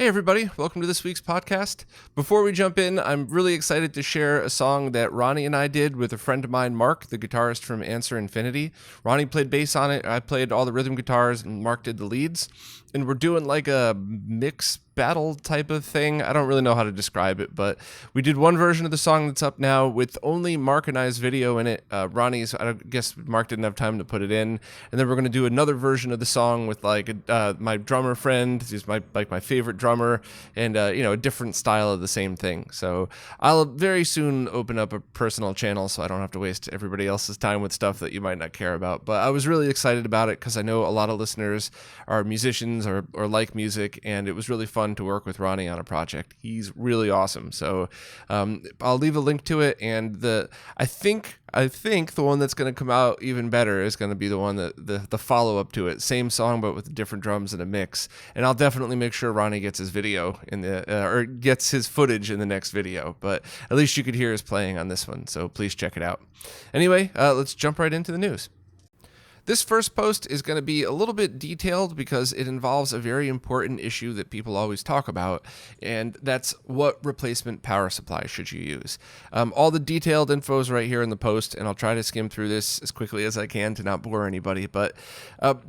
Hey everybody, welcome to this week's podcast. Before we jump in, I'm really excited to share a song that Rany and I did with a friend of mine, Mark, the guitarist from Answer Infinity. Rany played bass on it, I played all the rhythm guitars, and Mark did the leads. And we're doing like a mix battle type of thing. I don't really know how to describe it, but we did one version of the song that's up now with only Mark and I's video in it. Rany's, I guess Mark didn't have time to put it in. And then we're going to do another version of the song with like my drummer friend, who's my favorite drummer, and a different style of the same thing. So I'll very soon open up a personal channel so I don't have to waste everybody else's time with stuff that you might not care about. But I was really excited about it because I know a lot of listeners are musicians or like music, and it was really fun to work with Rany on a project. He's really awesome. So I'll leave a link to it, and I think the one that's going to come out even better is going to be the one that the follow-up to it. Same song, but with different drums and a mix. And I'll definitely make sure Rany gets his video or gets his footage in the next video. But at least you could hear his playing on this one, so please check it out. Anyway, let's jump right into the news. This first post is going to be a little bit detailed because it involves a very important issue that people always talk about, and that's what replacement power supply should you use. All the detailed info is right here in the post, and I'll try to skim through this as quickly as I can to not bore anybody, but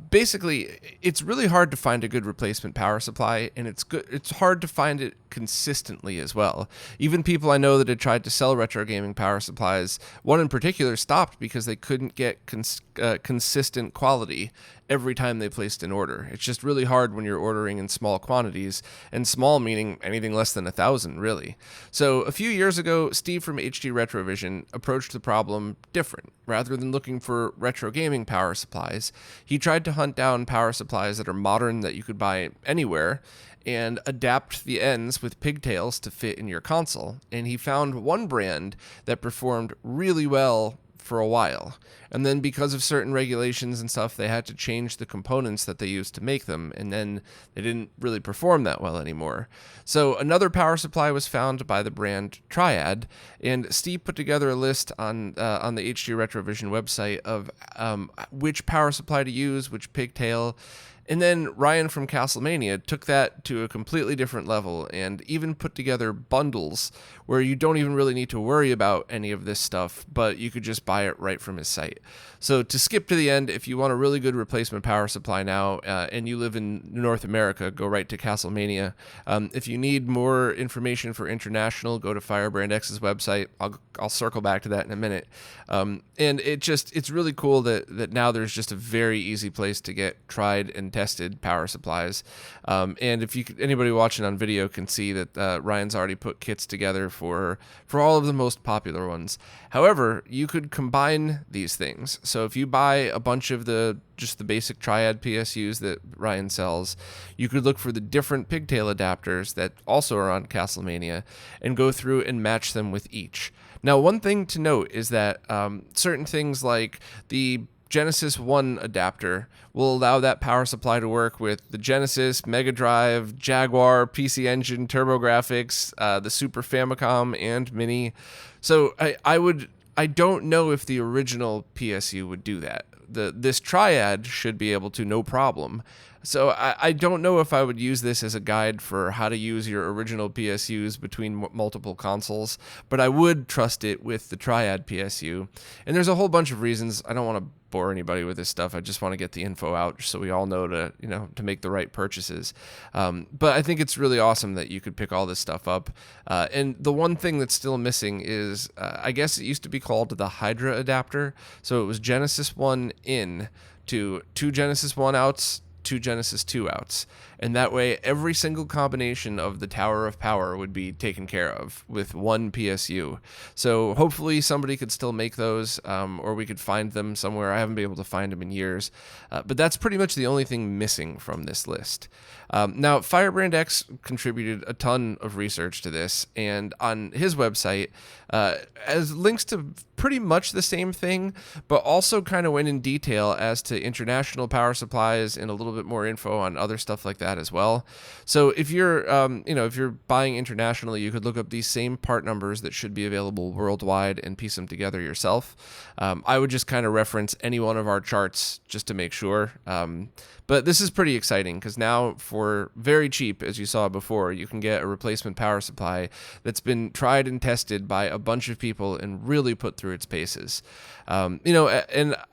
basically, it's really hard to find a good replacement power supply, and it's hard to find it consistently as well. Even people I know that had tried to sell retro gaming power supplies, one in particular stopped because they couldn't get consistent quality every time they placed an order. It's just really hard when you're ordering in small quantities, and small meaning anything less than 1,000 really. So a few years ago, Steve from HD Retrovision approached the problem different. Rather than looking for retro gaming power supplies, he tried to hunt down power supplies that are modern that you could buy anywhere and adapt the ends with pigtails to fit in your console. And he found one brand that performed really well for a while. And then because of certain regulations and stuff, they had to change the components that they used to make them, and then they didn't really perform that well anymore. So another power supply was found by the brand Triad, and Steve put together a list on the HD Retrovision website of which power supply to use, which pigtail. And then Ryan from Castlemania took that to a completely different level and even put together bundles where you don't even really need to worry about any of this stuff, but you could just buy it right from his site. So to skip to the end, if you want a really good replacement power supply now and you live in North America, go right to Castlemania. If you need more information for international, go to Firebrand X's website. I'll circle back to that in a minute. And it's really cool that now there's just a very easy place to get tried and tested power supplies. And if anybody watching on video can see that Ryan's already put kits together for all of the most popular ones. However, you could combine these things. So if you buy a bunch of just the basic Triad PSUs that Ryan sells, you could look for the different pigtail adapters that also are on Castlemania and go through and match them with each. Now, one thing to note is that certain things like the Genesis 1 adapter will allow that power supply to work with the Genesis, Mega Drive, Jaguar, PC Engine, TurboGrafx, the Super Famicom, and Mini. So I don't know if the original PSU would do that. This Triad should be able to, no problem. So I don't know if I would use this as a guide for how to use your original PSUs between multiple consoles, but I would trust it with the Triad PSU. And there's a whole bunch of reasons. I don't want to bore anybody with this stuff. I just want to get the info out so we all know to make the right purchases. But I think it's really awesome that you could pick all this stuff up. And the one thing that's still missing is, I guess it used to be called the Hydra adapter. So it was Genesis 1 in to 2 Genesis 1 outs, 2 Genesis 2 outs, and that way every single combination of the Tower of Power would be taken care of with one PSU. So hopefully somebody could still make those, or we could find them somewhere. I haven't been able to find them in years, but that's pretty much the only thing missing from this list. Now, Firebrand X contributed a ton of research to this, and on his website, as links to pretty much the same thing, but also kind of went in detail as to international power supplies and a little bit bit more info on other stuff like that as well. So if you're, if you're buying internationally, you could look up these same part numbers that should be available worldwide and piece them together yourself. I would just kind of reference any one of our charts just to make sure. But this is pretty exciting because now for very cheap, as you saw before, you can get a replacement power supply that's been tried and tested by a bunch of people and really put through its paces. And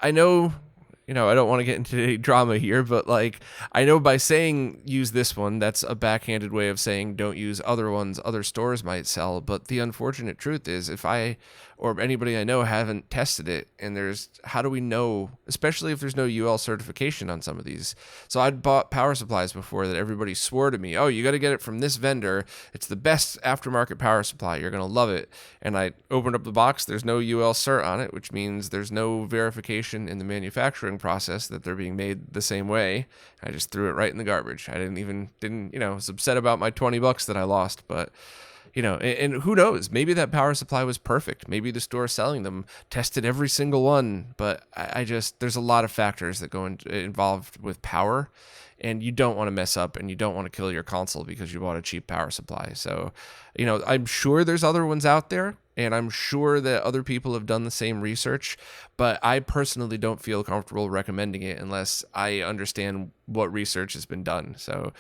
I know, I don't want to get into any drama here, but like, I know by saying use this one, that's a backhanded way of saying don't use other ones other stores might sell. But the unfortunate truth is if I or anybody I know haven't tested it, and how do we know, especially if there's no UL certification on some of these? So I'd bought power supplies before that everybody swore to me, oh, you got to get it from this vendor. It's the best aftermarket power supply. You're going to love it. And I opened up the box. There's no UL cert on it, which means there's no verification in the manufacturing process that they're being made the same way. I just threw it right in the garbage. I was upset about my $20 that I lost, but and who knows, maybe that power supply was perfect. Maybe the store selling them tested every single one, but there's a lot of factors that go involved with power, and you don't want to mess up and you don't want to kill your console because you bought a cheap power supply. So, I'm sure there's other ones out there, and I'm sure that other people have done the same research, but I personally don't feel comfortable recommending it unless I understand what research has been done. So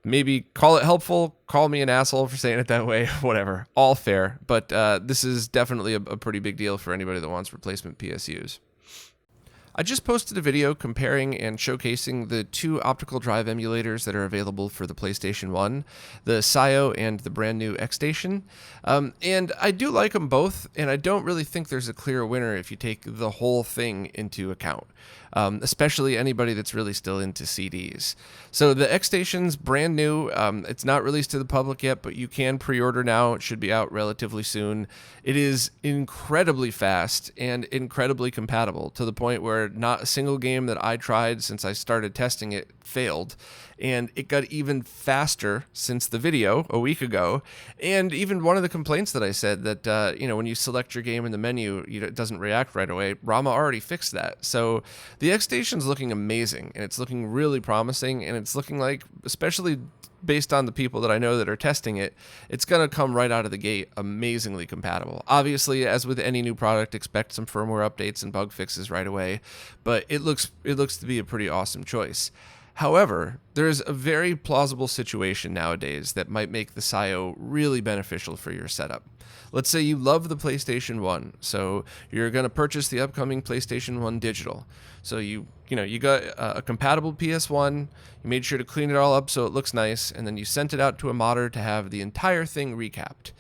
maybe call it helpful, call me an asshole for saying it that way, whatever, all fair. But this is definitely a pretty big deal for anybody that wants replacement PSUs. I just posted a video comparing and showcasing the two optical drive emulators that are available for the PlayStation 1, the SIO and the brand new X-Station. And I do like them both, and I don't really think there's a clear winner if you take the whole thing into account, especially anybody that's really still into CDs. So the X-Station's brand new. It's not released to the public yet, but you can pre-order now. It should be out relatively soon. It is incredibly fast and incredibly compatible to the point where not a single game that I tried since I started testing it failed. And it got even faster since the video a week ago. And even one of the complaints that I said that, when you select your game in the menu, it doesn't react right away. Rama already fixed that. So the X-Station's looking amazing, and it's looking really promising, and it's looking like, especially based on the people that I know that are testing it, it's going to come right out of the gate amazingly compatible. Obviously, as with any new product, expect some firmware updates and bug fixes right away, but it looks to be a pretty awesome choice. However, there's a very plausible situation nowadays that might make the SIO really beneficial for your setup. Let's say you love the PlayStation 1, so you're going to purchase the upcoming PlayStation 1 digital. So you got a compatible PS1, you made sure to clean it all up so it looks nice, and then you sent it out to a modder to have the entire thing recapped.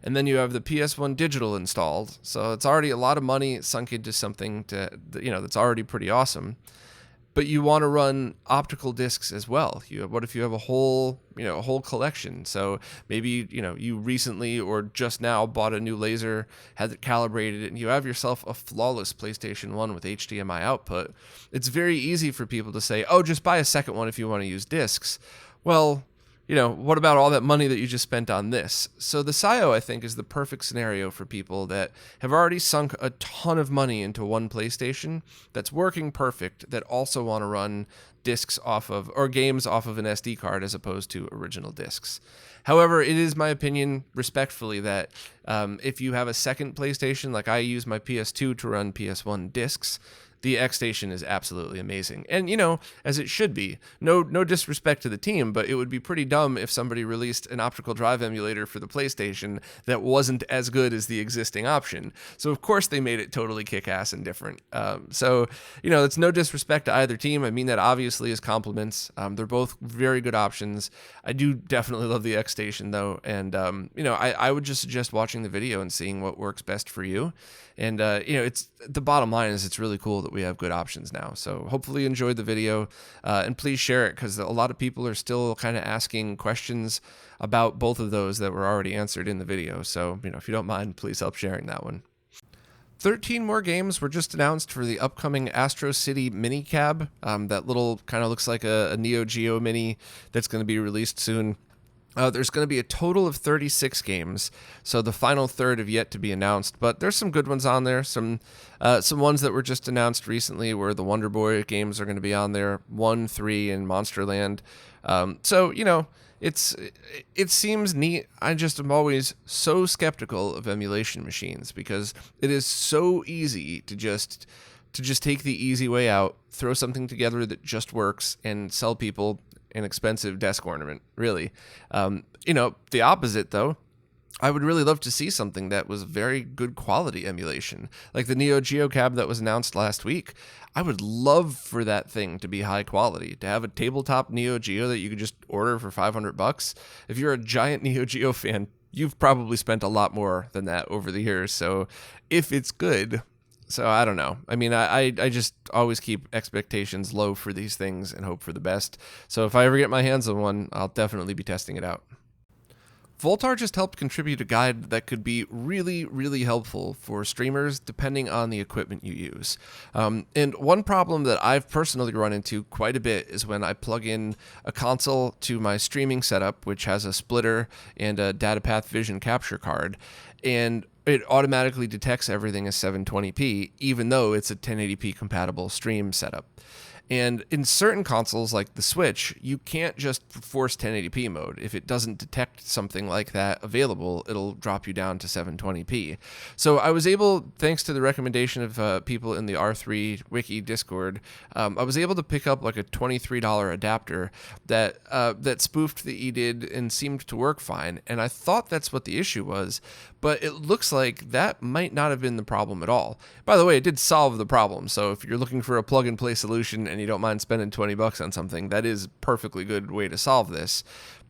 And then you have the PS1 digital installed, so it's already a lot of money sunk into something that's already pretty awesome. But you want to run optical discs as well. What if you have a whole collection? So maybe, you recently or just now bought a new laser, had it calibrated, and you have yourself a flawless PlayStation 1 with HDMI output. It's very easy for people to say, oh, just buy a second one if you want to use discs. Well, what about all that money that you just spent on this? So the SIO, I think, is the perfect scenario for people that have already sunk a ton of money into one PlayStation that's working perfect, that also want to run discs or games off of an SD card as opposed to original discs. However, it is my opinion, respectfully, that if you have a second PlayStation, like I use my PS2 to run PS1 discs, the X-Station is absolutely amazing. And, as it should be. No disrespect to the team, but it would be pretty dumb if somebody released an optical drive emulator for the PlayStation that wasn't as good as the existing option. So, of course, they made it totally kick-ass and different. It's no disrespect to either team. I mean that obviously as compliments. They're both very good options. I do definitely love the X-Station, though. And, I would just suggest watching the video and seeing what works best for you. And, it's the bottom line is it's really cool that we have good options now. So hopefully you enjoyed the video, and please share it because a lot of people are still kind of asking questions about both of those that were already answered in the video. So, if you don't mind, please help sharing that one. 13 more games were just announced for the upcoming Astro City mini cab. That little kind of looks like a Neo Geo mini that's going to be released soon. There's going to be a total of 36 games, so the final third have yet to be announced. But there's some good ones on there. Some ones that were just announced recently, where the Wonder Boy games are going to be on there, 1, 3, and Monsterland. So it seems neat. I just am always so skeptical of emulation machines because it is so easy to just take the easy way out, throw something together that just works, and sell people an expensive desk ornament, really. The opposite, though, I would really love to see something that was very good quality emulation. Like the Neo Geo cab that was announced last week. I would love for that thing to be high quality, to have a tabletop Neo Geo that you could just order for $500. If you're a giant Neo Geo fan, you've probably spent a lot more than that over the years. So if it's good... So I don't know. I mean, I just always keep expectations low for these things and hope for the best. So if I ever get my hands on one, I'll definitely be testing it out. Voltar just helped contribute a guide that could be really, really helpful for streamers depending on the equipment you use. And one problem that I've personally run into quite a bit is when I plug in a console to my streaming setup, which has a splitter and a DataPath Vision capture card, and it automatically detects everything as 720p, even though it's a 1080p compatible stream setup. And in certain consoles like the Switch, you can't just force 1080p mode. If it doesn't detect something like that available, it'll drop you down to 720p. So I was able, thanks to the recommendation of people in the R3 Wiki Discord, I was able to pick up like a $23 adapter that spoofed the EDID and seemed to work fine. And I thought that's what the issue was, but it looks like that might not have been the problem at all. By the way, it did solve the problem. So if you're looking for a plug-and-play solution and you don't mind spending $20 on something, that is a perfectly good way to solve this.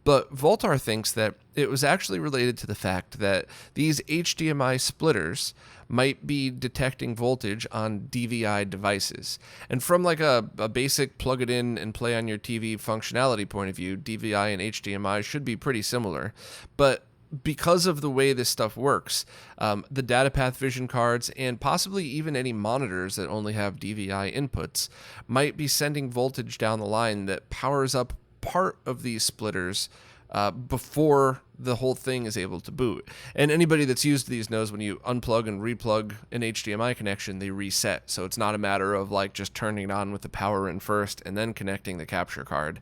But Voltar thinks that it was actually related to the fact that these HDMI splitters might be detecting voltage on DVI devices. And from like a basic plug it in and play on your TV functionality point of view, DVI and HDMI should be pretty similar. But because of the way this stuff works, the DataPath Vision cards and possibly even any monitors that only have DVI inputs might be sending voltage down the line that powers up part of these splitters before the whole thing is able to boot. And anybody that's used these knows when you unplug and replug an HDMI connection, they reset. So it's not a matter of like just turning it on with the power in first and then connecting the capture card.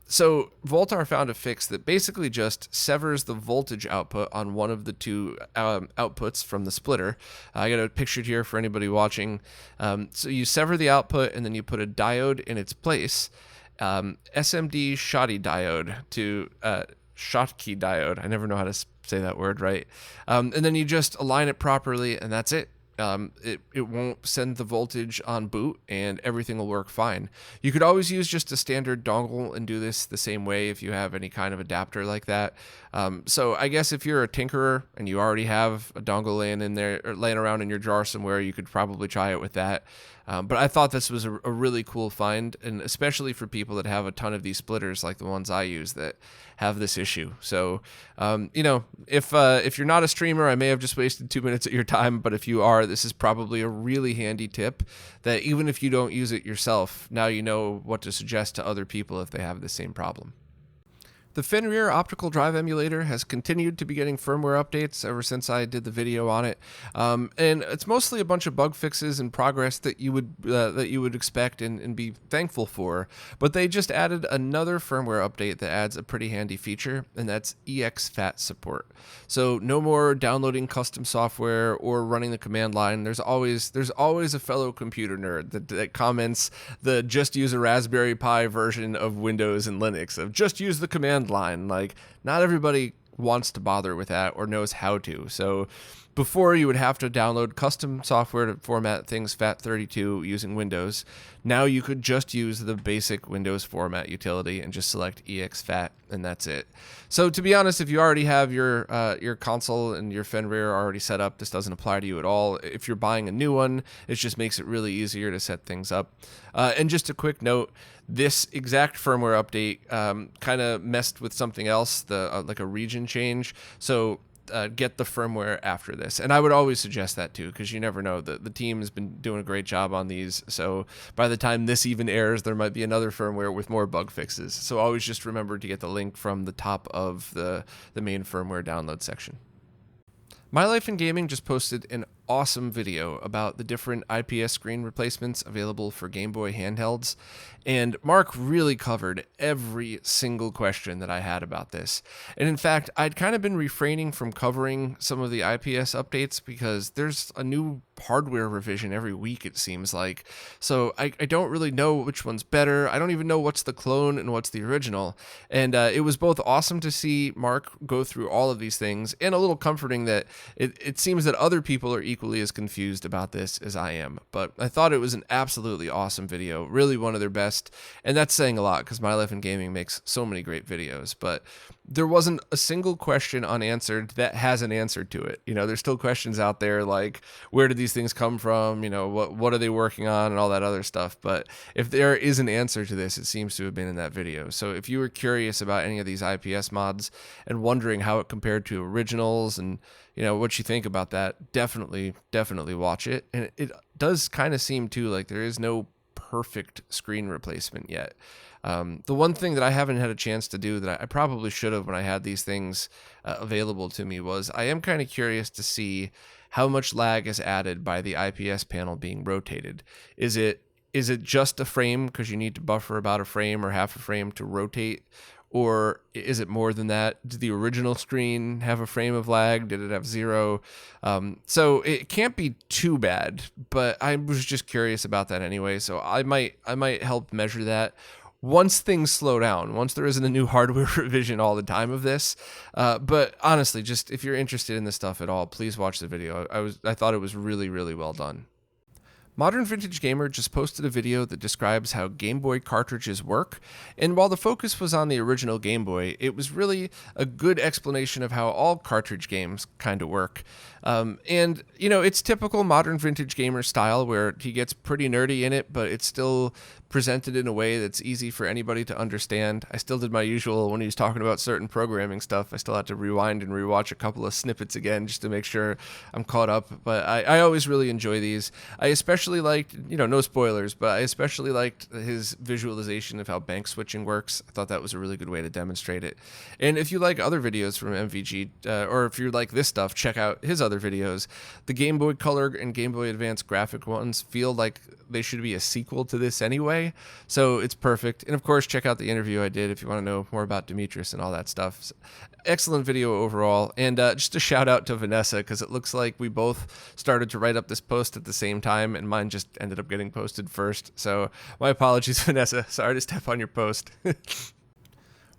So Voltar found a fix that basically just severs the voltage output on one of the two outputs from the splitter. I got it pictured here for anybody watching. So you sever the output and then you put a diode in its place. SMD Schottky diode to Schottky diode. I never know how to say that word right. And then you just align it properly, and that's it. It won't send the voltage on boot, and everything will work fine. You could always use just a standard dongle and do this the same way if you have any kind of adapter like that. So I guess if you're a tinkerer and you already have a dongle laying around in your drawer somewhere, you could probably try it with that. But I thought this was a really cool find, and especially for people that have a ton of these splitters like the ones I use that have this issue. So, if you're not a streamer, I may have just wasted 2 minutes of your time, but if you are, this is probably a really handy tip that even if you don't use it yourself, now you know what to suggest to other people if they have the same problem. The Fenrir optical drive emulator has continued to be getting firmware updates ever since I did the video on it, and it's mostly a bunch of bug fixes and progress that you would expect and be thankful for. But they just added another firmware update that adds a pretty handy feature, and that's exFAT support. So no more downloading custom software or running the command line. There's always a fellow computer nerd that comments the just use a Raspberry Pi version of Windows and Linux of just use the command line. Like, not everybody wants to bother with that or knows how to. So before, you would have to download custom software to format things FAT32 using Windows. Now you could just use the basic Windows format utility and just select exFAT, and that's it. So to be honest, if you already have your console and your Fenrir already set up, this doesn't apply to you at all. If you're buying a new one, it just makes it really easier to set things up. And just a quick note, this exact firmware update kind of messed with something else, like a region change. So get the firmware after this. And I would always suggest that too, because you never know. The team has been doing a great job on these. So by the time this even airs, there might be another firmware with more bug fixes. So always just remember to get the link from the top of the main firmware download section. My Life in Gaming just posted an awesome video about the different IPS screen replacements available for Game Boy handhelds, and Mark really covered every single question that I had about this. And in fact, I'd kind of been refraining from covering some of the IPS updates because there's a new hardware revision every week, it seems like. So I don't really know which one's better. I don't even know what's the clone and what's the original. And it was both awesome to see Mark go through all of these things and a little comforting that it seems that other people are equally as confused about this as I am. But I thought it was an absolutely awesome video, really one of their best, and that's saying a lot because My Life in Gaming makes so many great videos. But there wasn't a single question unanswered that has an answer to it. You know, there's still questions out there like, where did these things come from? You know, what are they working on and all that other stuff. But if there is an answer to this, it seems to have been in that video. So if you were curious about any of these IPS mods and wondering how it compared to originals and, you know, what you think about that, definitely watch it. And it does kind of seem too like there is no perfect screen replacement yet. The one thing that I haven't had a chance to do that I probably should have when I had these things available to me was I am kind of curious to see how much lag is added by the IPS panel being rotated. Is it just a frame because you need to buffer about a frame or half a frame to rotate? Or is it more than that? Did the original screen have a frame of lag? Did it have zero? So it can't be too bad, but I was just curious about that anyway. So I might help measure that once things slow down, once there isn't a new hardware revision all the time of this. But honestly, just if you're interested in this stuff at all, please watch the video. I thought it was really, really well done. Modern Vintage Gamer just posted a video that describes how Game Boy cartridges work, and while the focus was on the original Game Boy, it was really a good explanation of how all cartridge games kind of work. And, you know, it's typical Modern Vintage Gamer style where he gets pretty nerdy in it, but it's still presented in a way that's easy for anybody to understand. I still did my usual when he was talking about certain programming stuff. I still had to rewind and rewatch a couple of snippets again just to make sure I'm caught up. But I always really enjoy these. I especially liked, you know, no spoilers, but I especially liked his visualization of how bank switching works. I thought that was a really good way to demonstrate it. And if you like other videos from MVG, or if you like this stuff, check out his other videos. The Game Boy Color and Game Boy Advance graphic ones feel like they should be a sequel to this anyway, so it's perfect. And of course, check out the interview I did if you want to know more about Demetrius and all that stuff. Excellent video overall. And just a shout out to Vanessa, because it looks like we both started to write up this post at the same time, and mine just ended up getting posted first. So my apologies, Vanessa. Sorry to step on your post.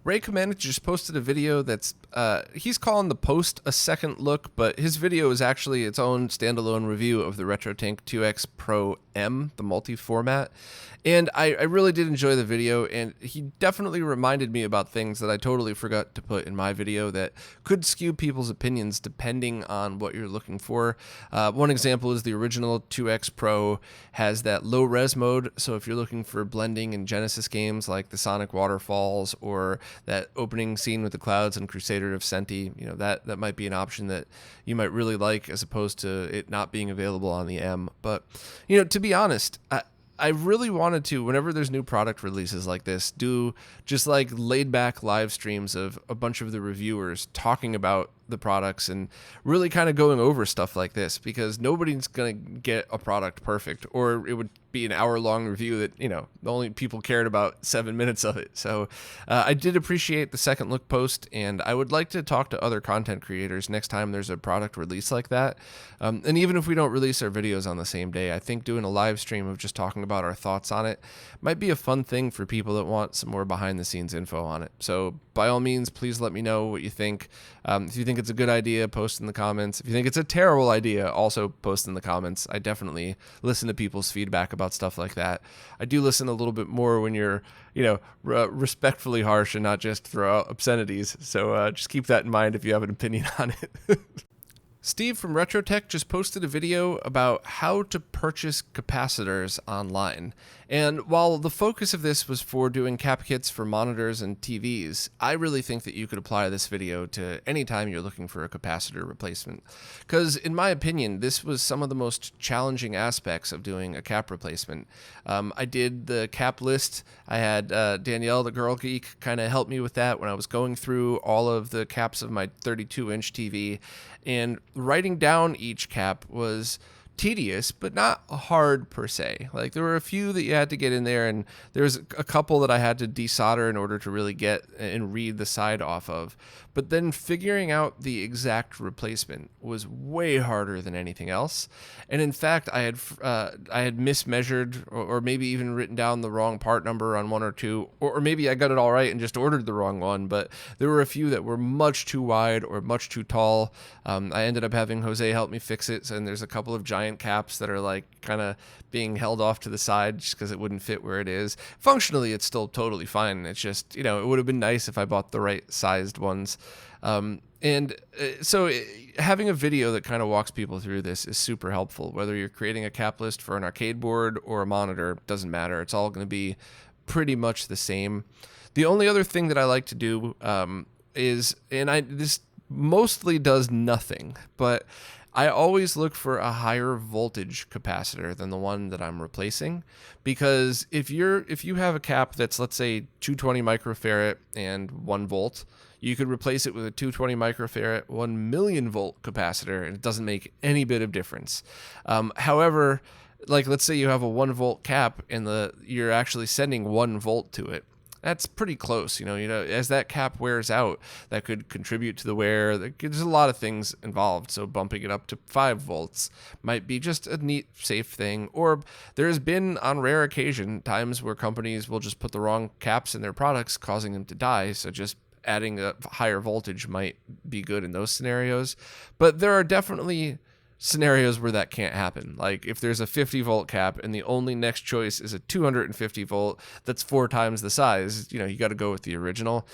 Ray Commandant just posted a video that's, he's calling the post a second look, but his video is actually its own standalone review of the RetroTINK 2X Pro M, the multi-format. And I really did enjoy the video, and he definitely reminded me about things that I totally forgot to put in my video that could skew people's opinions depending on what you're looking for. One example is the original 2X Pro has that low-res mode, so if you're looking for blending in Genesis games like the Sonic Waterfalls or that opening scene with the clouds in Crusader of Senti, you know, that might be an option that you might really like as opposed to it not being available on the M. But, you know, to be honest, I really wanted to, whenever there's new product releases like this, do just like laid back live streams of a bunch of the reviewers talking about the products and really kind of going over stuff like this, because nobody's going to get a product perfect, or it would be an hour-long review that, you know, the only people cared about 7 minutes of it. So I did appreciate the second look post, and I would like to talk to other content creators next time there's a product release like that. And even if we don't release our videos on the same day, I think doing a live stream of just talking about our thoughts on it might be a fun thing for people that want some more behind-the-scenes info on it. So by all means, please let me know what you think. If you think it's a good idea, post in the comments. If you think it's a terrible idea, also post in the comments. I definitely listen to people's feedback about stuff like that. I do listen a little bit more when you're, you know, respectfully harsh and not just throw out obscenities. So just keep that in mind if you have an opinion on it. Steve from RetroTech just posted a video about how to purchase capacitors online. And while the focus of this was for doing cap kits for monitors and TVs, I really think that you could apply this video to any time you're looking for a capacitor replacement. Because in my opinion, this was some of the most challenging aspects of doing a cap replacement. I did the cap list. I had Danielle, the Girl Geek, kind of help me with that when I was going through all of the caps of my 32-inch TV. And writing down each cap was tedious, but not hard per se. Like, there were a few that you had to get in there, and there was a couple that I had to desolder in order to really get and read the side off of. But then figuring out the exact replacement was way harder than anything else. And in fact, I had mismeasured or maybe even written down the wrong part number on one or two, or maybe I got it all right and just ordered the wrong one. But there were a few that were much too wide or much too tall. I ended up having Jose help me fix it, and there's a couple of giant caps that are like kind of being held off to the side just because it wouldn't fit where it is. Functionally, it's still totally fine. It's just, it would have been nice if I bought the right sized ones. So having a video that kind of walks people through this is super helpful. Whether you're creating a cap list for an arcade board or a monitor, doesn't matter. It's all going to be pretty much the same. The only other thing that I like to do this mostly does nothing, but I always look for a higher voltage capacitor than the one that I'm replacing, because if you have a cap that's, let's say, 220 microfarad and 1 volt, you could replace it with a 220 microfarad 1 million volt capacitor, and it doesn't make any bit of difference. However, like, let's say you have a 1 volt cap and you're actually sending 1 volt to it. That's pretty close, as that cap wears out, that could contribute to the wear. There's a lot of things involved, so bumping it up to 5 volts might be just a neat, safe thing. Or there's been, on rare occasion, times where companies will just put the wrong caps in their products, causing them to die, so just adding a higher voltage might be good in those scenarios. But there are definitely scenarios where that can't happen. Like, if there's a 50 volt cap and the only next choice is a 250 volt that's 4 times the size, you got to go with the original.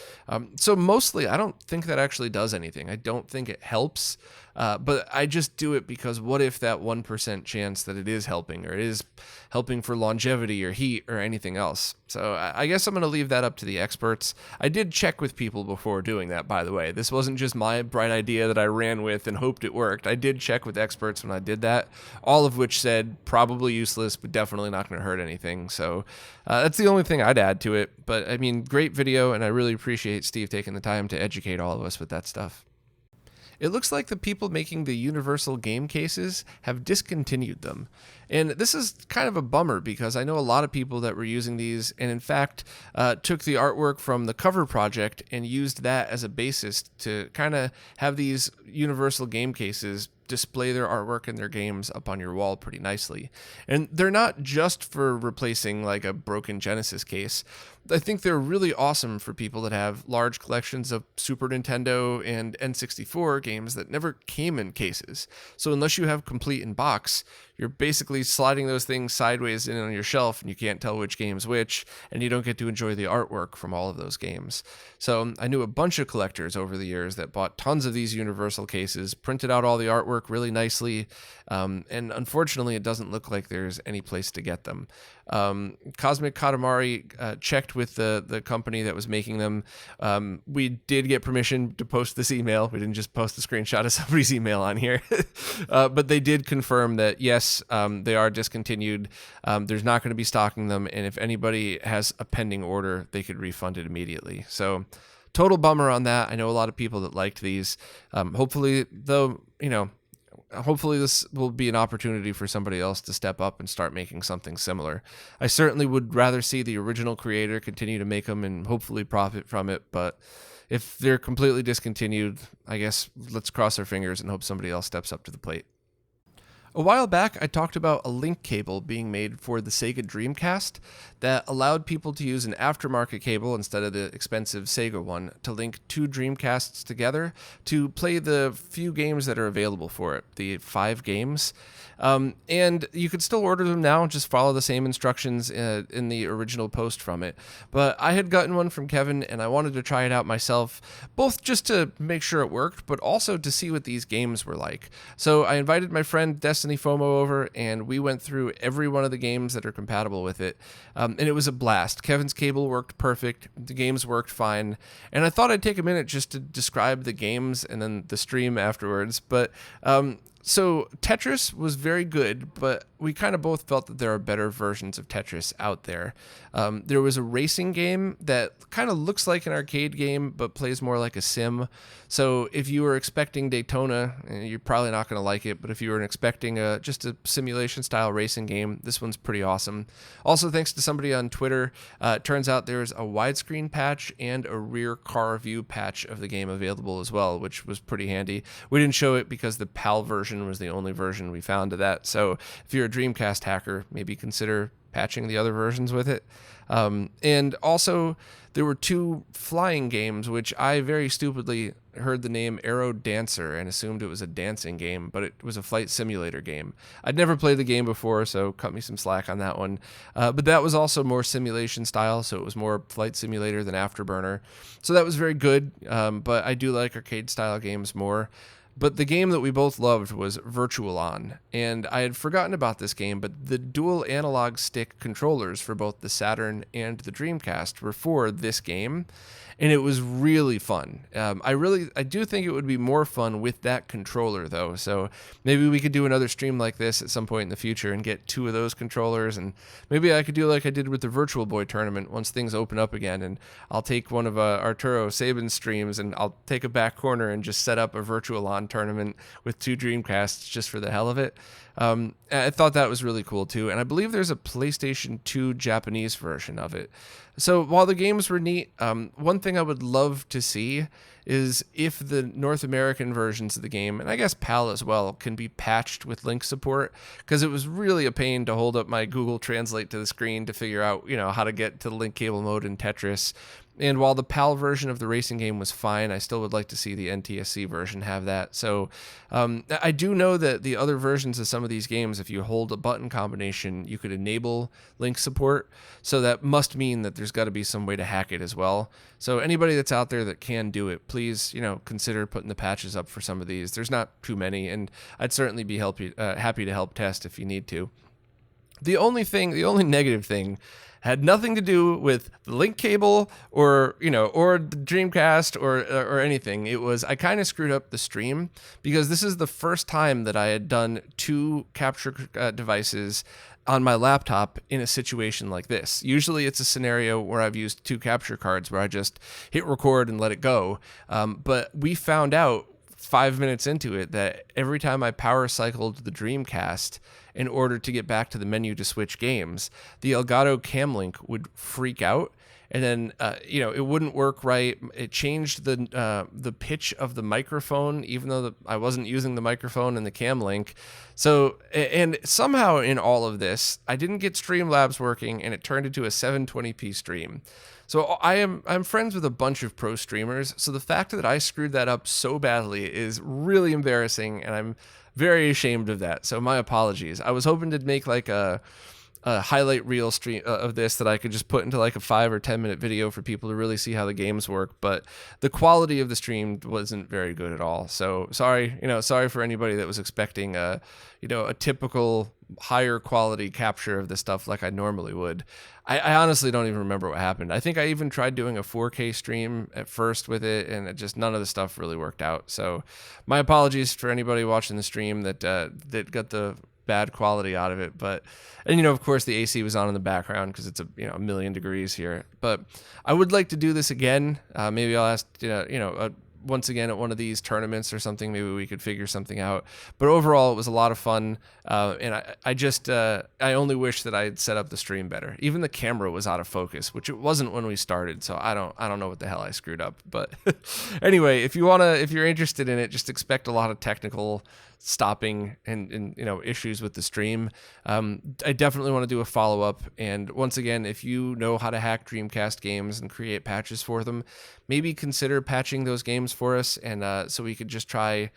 So mostly I don't think that actually does anything. I don't think it helps, but I just do it because what if that 1% chance that it is helping, or it is helping for longevity or heat or anything else? So I guess I'm going to leave that up to the experts. I did check with people before doing that, by the way. This wasn't just my bright idea that I ran with and hoped it worked. I did check with experts when I did that, all of which said probably useless, but definitely not going to hurt anything. So that's the only thing I'd add to it. But I mean, great video, and I really appreciate Steve taking the time to educate all of us with that stuff. It looks like the people making the universal game cases have discontinued them. And this is kind of a bummer, because I know a lot of people that were using these, and in fact took the artwork from the cover project and used that as a basis to kind of have these universal game cases display their artwork and their games up on your wall pretty nicely. And they're not just for replacing like a broken Genesis case. I think they're really awesome for people that have large collections of Super Nintendo and N64 games that never came in cases. So unless you have complete in box, you're basically sliding those things sideways in on your shelf, and you can't tell which game's which, and you don't get to enjoy the artwork from all of those games. So I knew a bunch of collectors over the years that bought tons of these universal cases, printed out all the artwork really nicely, and unfortunately it doesn't look like there's any place to get them. Cosmic Katamari checked with the company that was making them. We did get permission to post this email. We didn't just post a screenshot of somebody's email on here. But they did confirm that, yes, they are discontinued. There's not going to be stocking them. And if anybody has a pending order, they could refund it immediately. So total bummer on that. I know a lot of people that liked these. Hopefully, though, hopefully this will be an opportunity for somebody else to step up and start making something similar. I certainly would rather see the original creator continue to make them and hopefully profit from it, but if they're completely discontinued, I guess let's cross our fingers and hope somebody else steps up to the plate. A while back, I talked about a link cable being made for the Sega Dreamcast that allowed people to use an aftermarket cable instead of the expensive Sega one to link two Dreamcasts together to play the few games that are available for it, the 5 games. And you could still order them now, just follow the same instructions in the original post from it. But I had gotten one from Kevin, and I wanted to try it out myself, both just to make sure it worked, but also to see what these games were like. So I invited my friend Destiny FOMO over, and we went through every one of the games that are compatible with it. And it was a blast. Kevin's cable worked perfect. The games worked fine. And I thought I'd take a minute just to describe the games and then the stream afterwards. But so Tetris was very good, but we kind of both felt that there are better versions of Tetris out there. There was a racing game that kind of looks like an arcade game, but plays more like a sim. So if you were expecting Daytona, you're probably not going to like it. But if you were expecting just a simulation style racing game, this one's pretty awesome. Also, thanks to somebody on Twitter, it turns out there's a widescreen patch and a rear car view patch of the game available as well, which was pretty handy. We didn't show it because the PAL version was the only version we found of that. So if you're a Dreamcast hacker, maybe consider patching the other versions with it. And also, there were 2 flying games, which I very stupidly heard the name Aero Dancer and assumed it was a dancing game, but it was a flight simulator game. I'd never played the game before, so cut me some slack on that one. But that was also more simulation style, so it was more flight simulator than Afterburner. So that was very good, but I do like arcade style games more. But the game that we both loved was Virtual On, and I had forgotten about this game, but the dual analog stick controllers for both the Saturn and the Dreamcast were for this game, and it was really fun. I do think it would be more fun with that controller, though, so maybe we could do another stream like this at some point in the future and get 2 of those controllers, and maybe I could do like I did with the Virtual Boy tournament once things open up again, and I'll take one of Arturo Sabin's streams, and I'll take a back corner and just set up a Virtual On tournament with 2 Dreamcasts just for the hell of it. I thought that was really cool too, and I believe there's a PlayStation 2 Japanese version of it. So while the games were neat, one thing I would love to see is if the North American versions of the game, and I guess PAL as well, can be patched with link support, because it was really a pain to hold up my Google Translate to the screen to figure out, how to get to the link cable mode in Tetris. And while the PAL version of the racing game was fine, I still would like to see the NTSC version have that. So I do know that the other versions of some of these games, if you hold a button combination, you could enable link support. So that must mean that there's got to be some way to hack it as well. So anybody that's out there that can do it, please, consider putting the patches up for some of these. There's not too many, and I'd certainly be happy to help test if you need to. The only negative thing had nothing to do with the link cable or the Dreamcast or anything. It was, I kind of screwed up the stream because this is the first time that I had done 2 capture devices on my laptop in a situation like this. Usually it's a scenario where I've used 2 capture cards where I just hit record and let it go. But we found out 5 minutes into it that every time I power cycled the Dreamcast in order to get back to the menu to switch games, the Elgato Cam Link would freak out, and then it wouldn't work right. It changed the pitch of the microphone, even though I wasn't using the microphone in the Cam Link. So, and somehow in all of this, I didn't get Streamlabs working, and it turned into a 720p stream. So I'm friends with a bunch of pro streamers, so the fact that I screwed that up so badly is really embarrassing, and I'm very ashamed of that. So my apologies. I was hoping to make like a highlight reel stream of this that I could just put into like a 5 or 10 minute video for people to really see how the games work, but the quality of the stream wasn't very good at all. So sorry for anybody that was expecting a typical higher quality capture of this stuff like I normally would. I honestly don't even remember what happened. I think I even tried doing a 4K stream at first with it, and it just none of the stuff really worked out. So my apologies for anybody watching the stream that got the bad quality out of it. But, and of course the AC was on in the background because it's a million degrees here. But I would like to do this again. Maybe I'll ask once again at one of these tournaments or something, maybe we could figure something out. But overall, it was a lot of fun. And I only wish that I had set up the stream better. Even the camera was out of focus, which it wasn't when we started. So I don't know what the hell I screwed up. But anyway, if you're interested in it, just expect a lot of technical stopping and issues with the stream. I definitely want to do a follow-up, and once again, if you know how to hack Dreamcast games and create patches for them, maybe consider patching those games for us, and so we could just try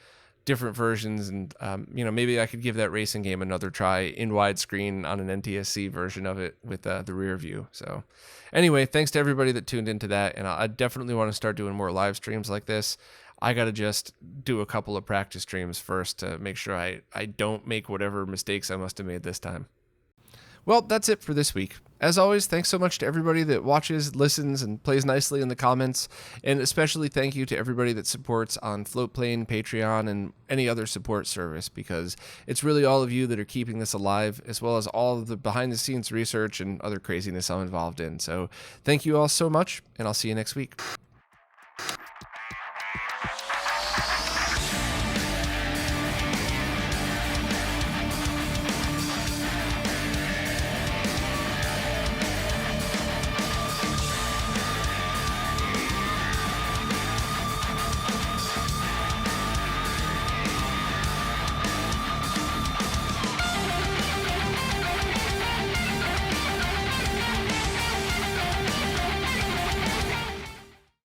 different versions, and maybe I could give that racing game another try in widescreen on an NTSC version of it with the rear view. So anyway, thanks to everybody that tuned into that, and I definitely want to start doing more live streams like this. I got to just do a couple of practice streams first to make sure I don't make whatever mistakes I must have made this time. Well, that's it for this week. As always, thanks so much to everybody that watches, listens, and plays nicely in the comments. And especially thank you to everybody that supports on Floatplane, Patreon, and any other support service, because it's really all of you that are keeping this alive, as well as all of the behind-the-scenes research and other craziness I'm involved in. So thank you all so much, and I'll see you next week.